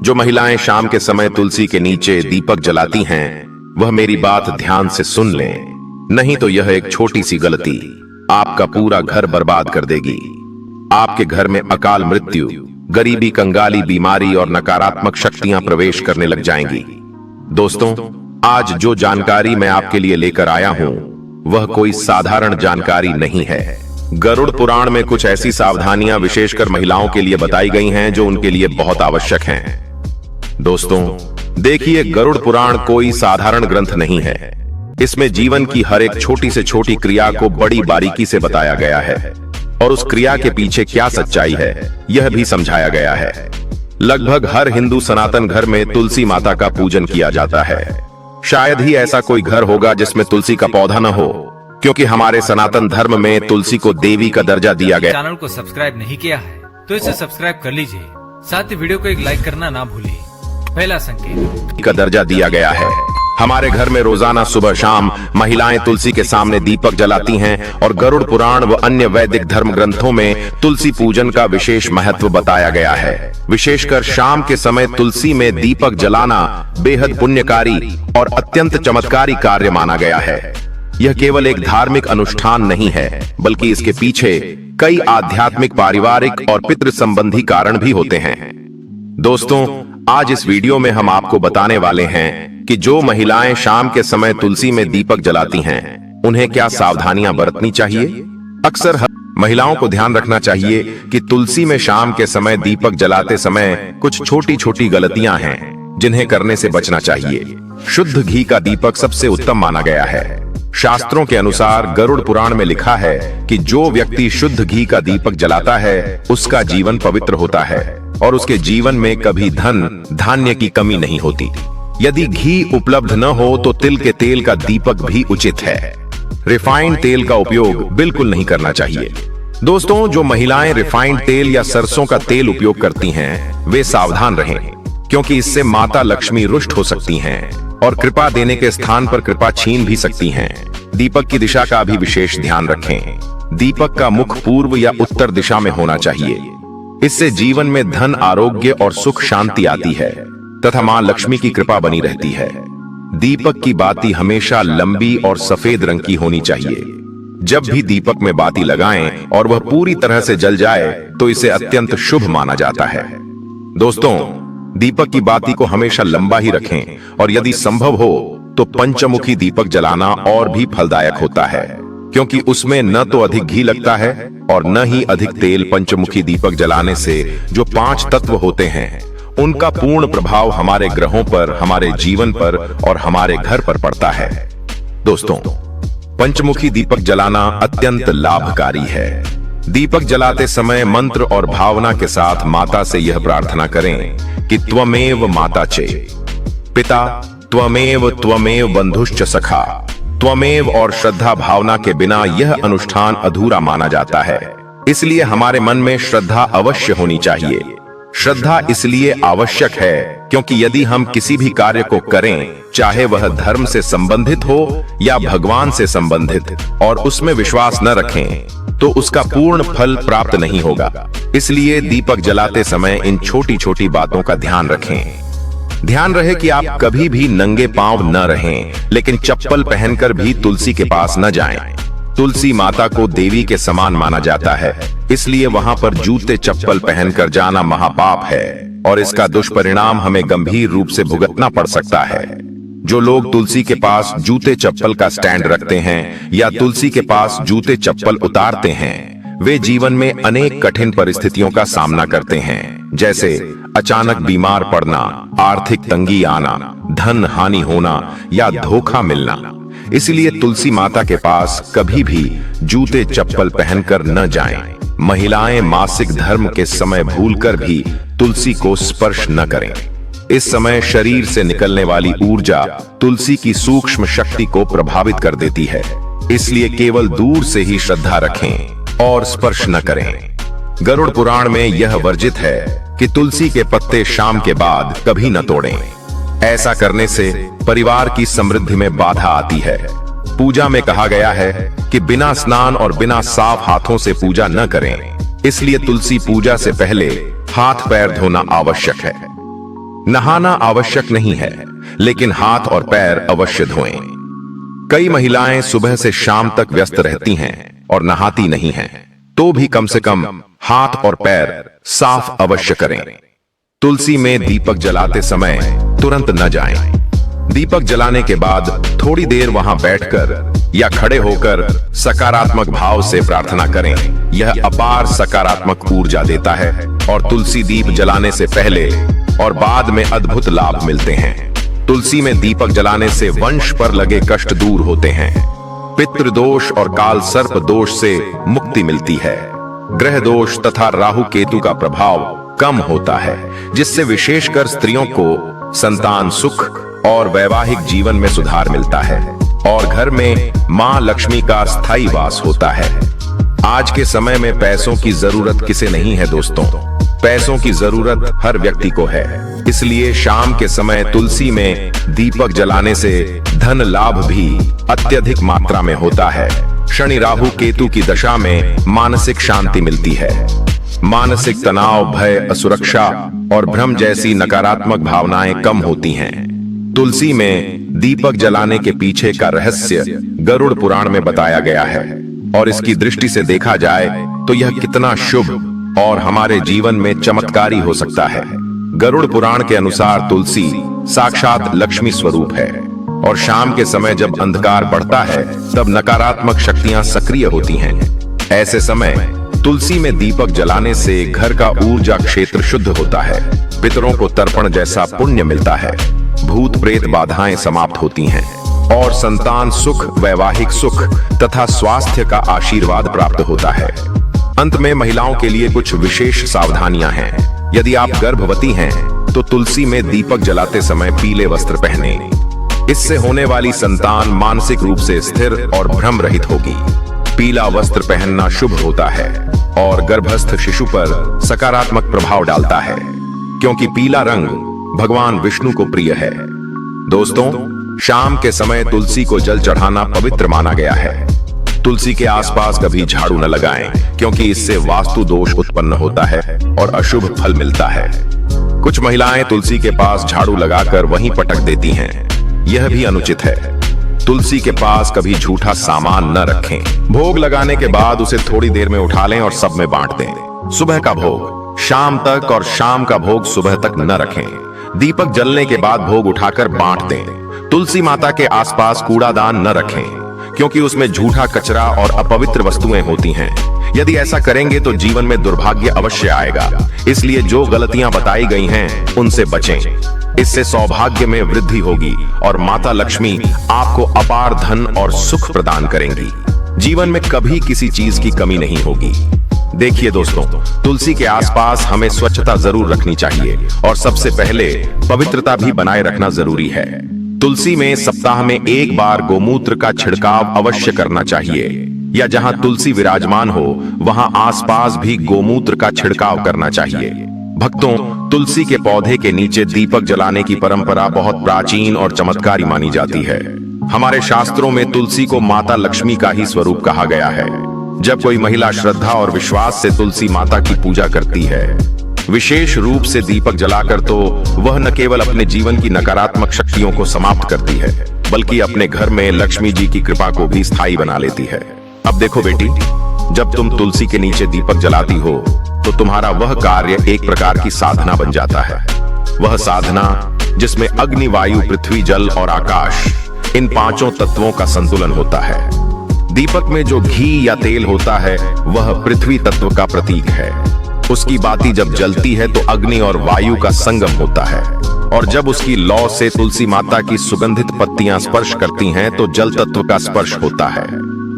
जो महिलाएं शाम के समय तुलसी के नीचे दीपक जलाती हैं, वह मेरी बात ध्यान से सुन लें, नहीं तो यह एक छोटी सी गलती आपका पूरा घर बर्बाद कर देगी। आपके घर में अकाल मृत्यु, गरीबी, कंगाली, बीमारी और नकारात्मक शक्तियां प्रवेश करने लग जाएंगी। दोस्तों, आज जो जानकारी मैं आपके लिए लेकर आया हूं, वह कोई साधारण जानकारी नहीं है। गरुड़ पुराण में कुछ ऐसी सावधानियां विशेषकर महिलाओं के लिए बताई गई हैं जो उनके लिए बहुत आवश्यक हैं। दोस्तों, देखिए, गरुड़ पुराण कोई साधारण ग्रंथ नहीं है। इसमें जीवन की हर एक छोटी से छोटी क्रिया को बड़ी बारीकी से बताया गया है और उस क्रिया के पीछे क्या सच्चाई है, यह भी समझाया गया है। लगभग हर हिंदू सनातन घर में तुलसी माता का पूजन किया जाता है। शायद ही ऐसा कोई घर होगा जिसमें तुलसी का पौधा न हो, क्योंकि हमारे सनातन धर्म में तुलसी को देवी का दर्जा दिया गया। चैनल को सब्सक्राइब नहीं किया है तो इसे सब्सक्राइब कर लीजिए, साथ ही वीडियो को एक लाइक करना ना भूलिए। पहला संकेत का दर्जा दिया गया है। हमारे घर में रोजाना सुबह शाम महिलाएं तुलसी के सामने दीपक जलाती हैं और गरुड़ पुराण व अन्य वैदिक धर्म ग्रंथों में तुलसी पूजन का विशेष महत्व बताया गया है। विशेषकर शाम के समय तुलसी में दीपक जलाना बेहद पुण्यकारी और अत्यंत चमत्कारी कार्य माना गया है। यह केवल एक धार्मिक अनुष्ठान नहीं है, बल्कि इसके पीछे कई आध्यात्मिक, पारिवारिक और पितृ संबंधी कारण भी होते हैं। दोस्तों, आज इस वीडियो में हम आपको बताने वाले हैं कि जो महिलाएं शाम के समय तुलसी में दीपक जलाती हैं, उन्हें क्या सावधानियां बरतनी चाहिए। अक्सर महिलाओं को ध्यान रखना चाहिए कि तुलसी में शाम के समय दीपक जलाते समय कुछ छोटी छोटी गलतियां हैं जिन्हें करने से बचना चाहिए। शुद्ध घी का दीपक सबसे उत्तम माना गया है। शास्त्रों के अनुसार गरुड़ पुराण में लिखा है कि जो व्यक्ति शुद्ध घी का दीपक जलाता है, उसका जीवन पवित्र होता है और उसके जीवन में कभी धन धान्य की कमी नहीं होती। यदि घी उपलब्ध न हो तो तिल के तेल का दीपक भी उचित है। रिफाइंड तेल का उपयोग बिल्कुल नहीं करना चाहिए। दोस्तों, जो महिलाएं रिफाइंड तेल या सरसों का तेल उपयोग करती हैं, वे सावधान रहें, क्योंकि इससे माता लक्ष्मी रुष्ट हो सकती हैं और कृपा देने के स्थान पर कृपा छीन भी सकती हैं। दीपक की दिशा का भी विशेष ध्यान रखें। दीपक का मुख पूर्व या उत्तर दिशा में होना चाहिए। इससे जीवन में धन, आरोग्य और सुख शांति आती है तथा मां लक्ष्मी की कृपा बनी रहती है। दीपक की बाती हमेशा लंबी और सफेद रंग की होनी चाहिए। जब भी दीपक में बाती लगाएं और वह पूरी तरह से जल जाए तो इसे अत्यंत शुभ माना जाता है। दोस्तों, दीपक की बाती को हमेशा लंबा ही रखें और यदि संभव हो तो पंचमुखी दीपक जलाना और भी फलदायक होता है, क्योंकि उसमें न तो अधिक घी लगता है और न ही अधिक तेल। पंचमुखी दीपक जलाने से जो 5 तत्व होते हैं, उनका पूर्ण प्रभाव हमारे ग्रहों पर, हमारे जीवन पर और हमारे घर पर पड़ता है। दोस्तों, पंचमुखी दीपक जलाना अत्यंत लाभकारी है। दीपक जलाते समय मंत्र और भावना के साथ माता से यह प्रार्थना करें कि त्वमेव माता चे पिता, त्वमेव बंधुश्च सखा, त्वमेव, और श्रद्धा भावना के बिना यह अनुष्ठान अधूरा माना जाता है। इसलिए हमारे मन में श्रद्धा अवश्य होनी चाहिए। श्रद्धा इसलिए आवश्यक है क्योंकि यदि हम किसी भी कार्य को करें, चाहे वह धर्म से संबंधित हो या भगवान से संबंधित, और उसमें विश्वास न रखें तो उसका पूर्ण फल प्राप्त नहीं होगा। इसलिए दीपक जलाते समय इन छोटी छोटी बातों का ध्यान रखें। ध्यान रहे कि आप कभी भी नंगे पांव न रहें, लेकिन चप्पल पहनकर भी तुलसी के पास न जाएं। तुलसी माता को देवी के समान माना जाता है, इसलिए वहां पर जूते चप्पल पहनकर जाना महापाप है और इसका दुष्परिणाम हमें गंभीर रूप से भुगतना पड़ सकता है। जो लोग तुलसी के पास जूते चप्पल का स्टैंड रखते हैं या तुलसी के पास जूते चप्पल उतारते हैं, वे जीवन में अनेक कठिन परिस्थितियों का सामना करते हैं, जैसे अचानक बीमार पड़ना, आर्थिक तंगी आना, धन हानि होना या धोखा मिलना। इसलिए तुलसी माता के पास कभी भी जूते चप्पल पहनकर न जाएं। महिलाएं मासिक धर्म के समय भूलकर भी तुलसी को स्पर्श न करें। इस समय शरीर से निकलने वाली ऊर्जा तुलसी की सूक्ष्म शक्ति को प्रभावित कर देती है, इसलिए केवल दूर से ही श्रद्धा रखें और स्पर्श न करें। गरुड़ पुराण में यह वर्जित है कि तुलसी के पत्ते शाम के बाद कभी न तोड़ें। ऐसा करने से परिवार की समृद्धि में बाधा आती है। पूजा में कहा गया है कि बिना स्नान और बिना साफ हाथों से पूजा न करें। इसलिए तुलसी पूजा से पहले हाथ पैर धोना आवश्यक है। नहाना आवश्यक नहीं है, लेकिन हाथ और पैर अवश्य धोएं। कई महिलाएं सुबह से शाम तक व्यस्त रहती हैं और नहाती नहीं हैं, तो भी कम से कम हाथ और पैर साफ अवश्य करें। तुलसी में दीपक जलाते समय तुरंत न जाएं। दीपक जलाने के बाद थोड़ी देर वहां बैठकर या खड़े होकर सकारात्मक भाव से प्रार्थना करें। यह अपार सकारात्मक ऊर्जा देता है और तुलसी दीप जलाने से पहले और बाद में अद्भुत लाभ मिलते हैं। तुलसी में दीपक जलाने से वंश पर लगे कष्ट दूर होते हैं। पितृदोष और काल सर्प दोष से मुक्ति मिलती है। ग्रह दोष तथा राहु केतु का प्रभाव कम होता है, जिससे विशेषकर स्त्रियों को संतान सुख और वैवाहिक जीवन में सुधार मिलता है और घर में मां लक्ष्मी का स्थायी वास होता है। आज के समय में पैसों की जरूरत किसे नहीं है दोस्तों? पैसों की जरूरत हर व्यक्ति को है, इसलिए शाम के समय तुलसी में दीपक जलाने से धन लाभ भी अत्यधिक मात्रा में होता है। शनि राहु केतु की दशा में मानसिक शांति मिलती है। मानसिक तनाव, भय, असुरक्षा और भ्रम जैसी नकारात्मक भावनाएं कम होती हैं। तुलसी में दीपक जलाने के पीछे का रहस्य गरुड़ पुराण में बताया गया है और इसकी दृष्टि से देखा जाए तो यह कितना शुभ और हमारे जीवन में चमत्कारी हो सकता है। गरुड़ पुराण के अनुसार तुलसी साक्षात लक्ष्मी स्वरूप है और शाम के समय जब अंधकार बढ़ता है तब नकारात्मक शक्तियां सक्रिय होती हैं। ऐसे समय तुलसी में दीपक जलाने से घर का ऊर्जा क्षेत्र शुद्ध होता है, पितरों को तर्पण जैसा पुण्य मिलता है, भूत प्रेत बाधाएं समाप्त होती हैं और संतान सुख, वैवाहिक सुख तथा स्वास्थ्य का आशीर्वाद प्राप्त होता है। अंत में महिलाओं के लिए कुछ विशेष सावधानियां हैं। यदि आप गर्भवती हैं तो तुलसी में दीपक जलाते समय पीले वस्त्र पहने। इससे होने वाली संतान मानसिक रूप से स्थिर और भ्रम रहित होगी। पीला वस्त्र पहनना शुभ होता है और गर्भस्थ शिशु पर सकारात्मक प्रभाव डालता है, क्योंकि पीला रंग भगवान विष्णु को प्रिय है। दोस्तों, शाम के समय तुलसी को जल चढ़ाना पवित्र माना गया है। तुलसी के आसपास कभी झाड़ू न लगाएं, क्योंकि इससे वास्तु दोष उत्पन्न होता है और अशुभ फल मिलता है। कुछ महिलाएं तुलसी के पास झाड़ू लगाकर वहीं पटक देती हैं। यह भी अनुचित है। तुलसी के पास कभी झूठा सामान न रखें। भोग लगाने के बाद उसे थोड़ी देर में उठा लें और सब में बांट दें। सुबह का भोग शाम तक और शाम का भोग सुबह तक न रखें। दीपक जलने के बाद भोग उठाकर बांट दें। तुलसी माता के आसपास कूड़ादान न रखें, क्योंकि उसमें झूठा कचरा और अपवित्र वस्तुएं होती हैं। यदि ऐसा करेंगे तो जीवन में दुर्भाग्य अवश्य आएगा। इसलिए जो गलतियां बताई गई हैं उनसे बचें। इससे सौभाग्य में वृद्धि होगी और माता लक्ष्मी आपको अपार धन और सुख प्रदान करेंगी। जीवन में कभी किसी चीज की कमी नहीं होगी। देखिए दोस्तों, तुलसी के आसपास हमें स्वच्छता जरूर रखनी चाहिए और सबसे पहले पवित्रता भी बनाए रखना जरूरी है। तुलसी में सप्ताह में एक बार गोमूत्र का छिड़काव अवश्य करना चाहिए, या जहां तुलसी विराजमान हो वहां आसपास भी गोमूत्र का छिड़काव करना चाहिए। भक्तों, तुलसी के पौधे के नीचे दीपक जलाने की परंपरा बहुत प्राचीन और चमत्कारी मानी जाती है। हमारे शास्त्रों में तुलसी को माता लक्ष्मी का ही स्वरूप कहा गया है। जब कोई महिला श्रद्धा और विश्वास से तुलसी माता की पूजा करती है, विशेष रूप से दीपक जलाकर, तो वह न केवल अपने जीवन की नकारात्मक शक्तियों को समाप्त करती है, बल्कि अपने घर में लक्ष्मी जी की कृपा को भी स्थायी बना लेती है। अब देखो बेटी, जब तुम तुलसी के नीचे दीपक जलाती हो तो तुम्हारा वह कार्य एक प्रकार की साधना बन जाता है। वह साधना जिसमें अग्नि, वायु, पृथ्वी, जल और आकाश, इन पांचों तत्वों का संतुलन होता है। दीपक में जो घी या तेल होता है वह पृथ्वी तत्व का प्रतीक है। उसकी बाती जब जलती है तो अग्नि और वायु का संगम होता है, और जब उसकी लौ से तुलसी माता की सुगंधित पत्तियां स्पर्श करती हैं तो जल तत्व का स्पर्श होता है।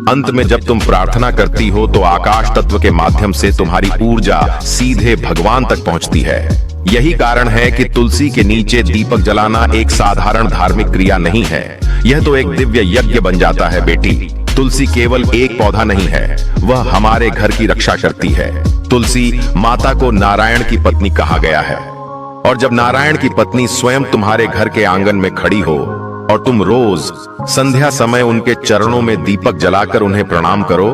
अंत में जब तुम प्रार्थना करती हो तो आकाश तत्व के माध्यम से तुम्हारी ऊर्जा सीधे भगवान तक पहुंचती है। यही कारण है कि तुलसी के नीचे दीपक जलाना एक साधारण धार्मिक क्रिया नहीं है, यह तो एक दिव्य यज्ञ बन जाता है बेटी। तुलसी केवल एक पौधा नहीं है, वह हमारे घर की रक्षा करती है। तुलसी माता को नारायण की पत्नी कहा गया है, और जब नारायण की पत्नी स्वयं तुम्हारे घर के आंगन में खड़ी हो और तुम रोज संध्या समय उनके चरणों में दीपक जलाकर उन्हें प्रणाम करो,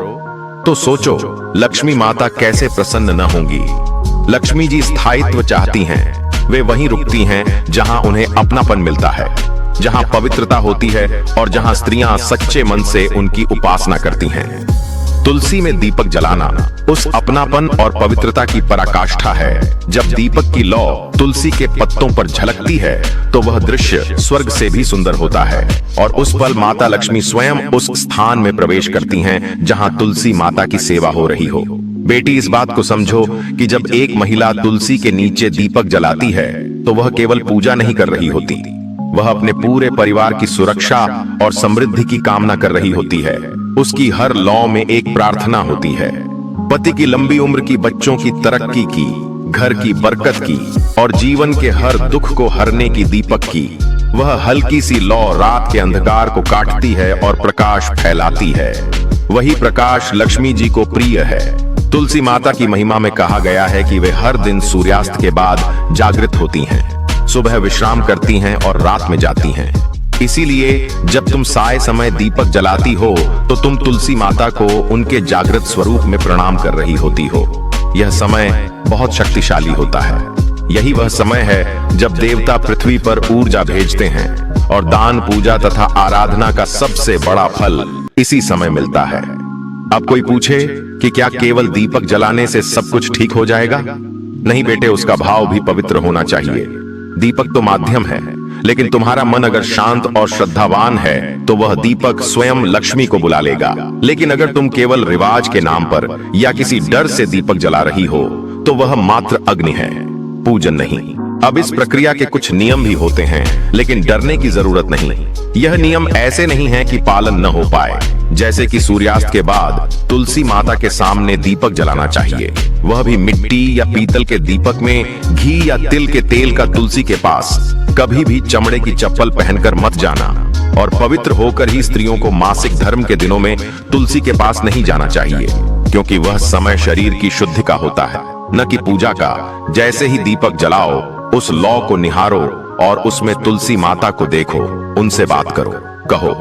तो सोचो लक्ष्मी माता कैसे प्रसन्न न होंगी। लक्ष्मी जी स्थायित्व चाहती हैं, वे वहीं रुकती हैं जहां उन्हें अपनापन मिलता है, जहां पवित्रता होती है और जहां स्त्रियां सच्चे मन से उनकी उपासना करती हैं। तुलसी में दीपक जलाना उस अपनापन और पवित्रता की पराकाष्ठा है। जब दीपक की लौ तुलसी के पत्तों पर झलकती है तो वह दृश्य स्वर्ग से भी सुंदर होता है और उस पल माता लक्ष्मी स्वयं उस स्थान में प्रवेश करती हैं जहां तुलसी माता की सेवा हो रही हो। बेटी, इस बात को समझो कि जब एक महिला तुलसी के नीचे दीपक जलाती है तो वह केवल पूजा नहीं कर रही होती, वह अपने पूरे परिवार की सुरक्षा और समृद्धि की कामना कर रही होती है। उसकी हर लौ में एक प्रार्थना होती है, पति की लंबी उम्र की, बच्चों की तरक्की की, घर की बरकत की और जीवन के हर दुख को हरने की दीपक की। वह हल्की सी लौ रात के अंधकार को काटती है और प्रकाश फैलाती है। वही प्रकाश लक्ष्मी जी को प्रिय है। तुलसी माता की महिमा में कहा गया है कि वे हर दिन सूर्यास्त के बाद जागृत होती हैं, सुबह विश्राम करती हैं और रात में जाती हैं। इसीलिए जब तुम साय समय दीपक जलाती हो तो तुम तुलसी माता को उनके जागृत स्वरूप में प्रणाम कर रही होती हो। यह समय बहुत शक्तिशाली होता है। यही वह समय है जब देवता पृथ्वी पर ऊर्जा भेजते हैं और दान, पूजा तथा आराधना का सबसे बड़ा फल इसी समय मिलता है। अब कोई पूछे कि क्या केवल दीपक जलाने से सब कुछ ठीक हो जाएगा? नहीं बेटे, उसका भाव भी पवित्र होना चाहिए। दीपक तो माध्यम है, लेकिन तुम्हारा मन अगर शांत और श्रद्धावान है तो वह दीपक स्वयं लक्ष्मी को बुला लेगा। लेकिन अगर तुम केवल रिवाज के नाम पर या किसी डर से दीपक जला रही हो तो वह मात्र अग्नि है, पूजन नहीं। अब इस प्रक्रिया के कुछ नियम भी होते हैं, लेकिन डरने की जरूरत नहीं। यह नियम ऐसे नहीं है कि पालन न हो पाए। जैसे कि सूर्यास्त के बाद तुलसी माता के सामने दीपक जलाना चाहिए, वह भी मिट्टी या पीतल के दीपक में। घी या तिल के तेल का तुलसी के पास। कभी भी चमड़े की चप्पल पहनकर मत जाना और पवित्र होकर ही स्त्रियों को मासिक धर्म के दिनों में तुलसी के पास नहीं जाना चाहिए, क्योंकि वह समय शरीर की शुद्धि का होता है, न कि पूजा का। जैसे ही दीपक जलाओ, उस लौ को निहारो और उसमें तुलसी माता को देखो, उनसे बात करो, कहो,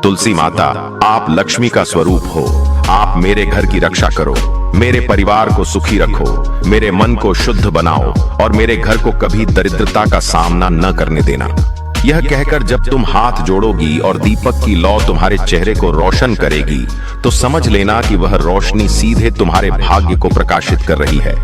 तुलसी माता, आप लक्ष्मी का स्वरूप हो। आप मेरे घर की रक्षा करो, मेरे परिवार को सुखी रखो, मेरे मन को शुद्ध बनाओ और मेरे घर को कभी दरिद्रता का सामना न करने देना। यह कहकर जब तुम हाथ जोड़ोगी और दीपक की लौ तुम्हारे चेहरे को रोशन करेगी तो समझ लेना कि वह रोशनी सीधे तुम्हारे भाग्य को प्रकाशित कर रही है।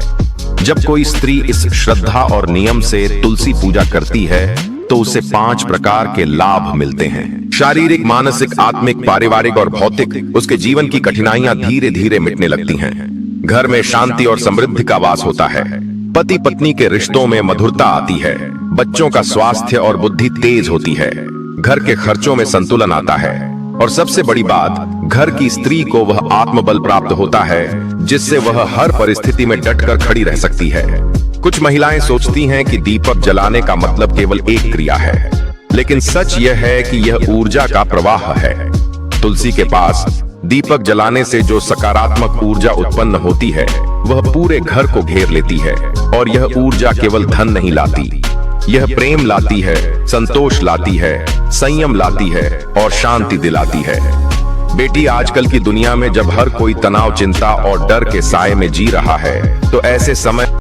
जब कोई स्त्री इस श्रद्धा और नियम से तुलसी पूजा करती है तो उसे 5 प्रकार के लाभ मिलते हैं। शारीरिक, मानसिक, आत्मिक, पारिवारिक और भौतिक। उसके जीवन की कठिनाइयां धीरे धीरे मिटने लगती हैं। घर में शांति और समृद्धि का वास होता है। पति पत्नी के रिश्तों में मधुरता आती है। बच्चों का स्वास्थ्य और बुद्धि तेज होती है। घर के खर्चों में संतुलन आता है और सबसे बड़ी बात, घर की स्त्री को वह आत्मबल प्राप्त होता है जिससे वह हर परिस्थिति में डटकर खड़ी रह सकती है। कुछ महिलाएं सोचती हैं कि दीपक जलाने का मतलब केवल एक क्रिया है, लेकिन सच यह है कि यह ऊर्जा का प्रवाह है। तुलसी के पास दीपक जलाने से जो सकारात्मक ऊर्जा उत्पन्न होती है वह पूरे घर को घेर लेती है और यह ऊर्जा केवल धन नहीं लाती, यह प्रेम लाती है, संतोष लाती है, संयम लाती है और शांति दिलाती है। बेटी, आजकल की दुनिया में जब हर कोई तनाव, चिंता और डर के साए में जी रहा है तो ऐसे समय